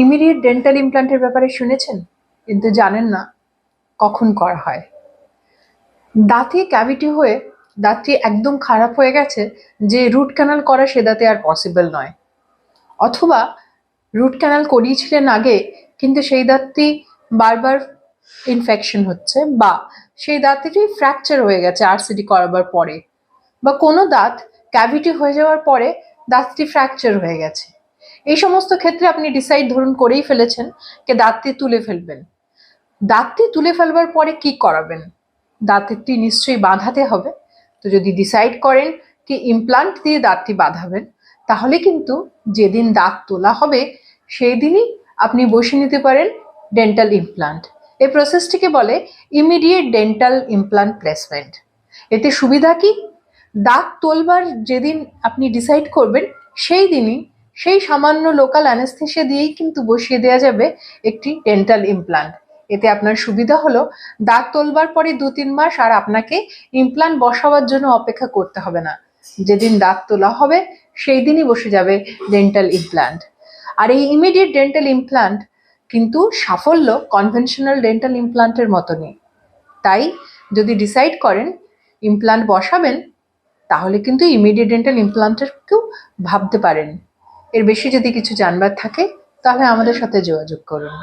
Immediate dental ইমপ্ল্যান্টের ব্যাপারে শুনেছেন, কিন্তু জানেন না কখন করা হয়। দাঁতে ক্যাভিটি হয়ে দাঁতটি একদম খারাপ হয়ে গেছে যে রুট ক্যানাল করা সে দাঁতে আর পসিবল নয়, অথবা রুট ক্যানাল করিয়েছিলেন আগে কিন্তু সেই দাঁতটি বারবার ইনফেকশন হচ্ছে, বা সেই দাঁতটি ফ্র্যাকচার হয়ে গেছে আরসিটি করাবার পরে, বা কোনো দাঁত ক্যাভিটি হয়ে যাওয়ার পরে দাঁতটি ফ্র্যাকচার হয়ে গেছে। এই সমস্ত ক্ষেত্রে আপনি ডিসাইড ধরুন করেই ফেলেছেন যে দাঁতটি তুলে ফেলবেন। দাঁতটি তুলে ফেলবার পরে কি করাবেন? দাঁতটি নিশ্চয়ই বাঁধাতে হবে। তো যদি ডিসাইড করেন কি ইমপ্লান্ট দিয়ে দাঁতটি বাঁধাবেন, তাহলে কিন্তু যেদিন দাঁত তোলা হবে সেই দিনই আপনি বসিয়ে নিতে পারেন ডেন্টাল ইমপ্লান্ট। এই প্রসেসটিকে বলে ইমিডিয়েট ডেন্টাল ইমপ্লান্ট প্লেসমেন্ট। এতে সুবিধা কি? দাঁত তোলবার যেদিন আপনি ডিসাইড করবেন সেই দিনই সেই সামান্য লোকাল অ্যানেস্থেসিয়া দিয়েই কিন্তু বসিয়ে দেওয়া যাবে একটি ডেন্টাল ইমপ্লান্ট। এতে আপনার সুবিধা হলো দাঁত তোলবার পরে 2-3 মাস আর আপনাকে ইমপ্লান্ট বসাবার জন্য অপেক্ষা করতে হবে না। যেদিন দাঁত তোলা হবে সেই দিনই বসে যাবে ডেন্টাল ইমপ্লান্ট। আর এই ইমিডিয়েট ডেন্টাল ইমপ্লান্ট কিন্তু সাফল্য কনভেনশনাল ডেন্টাল ইমপ্লান্টের মতনই। তাই যদি ডিসাইড করেন ইমপ্লান্ট বসাবেন, তাহলে কিন্তু ইমিডিয়েট ডেন্টাল ইমপ্লান্টেরকেও ভাবতে পারেন। এর বেশি যদি কিছু জানবার থাকে তাহলে আমাদের সাথে যোগাযোগ করুন।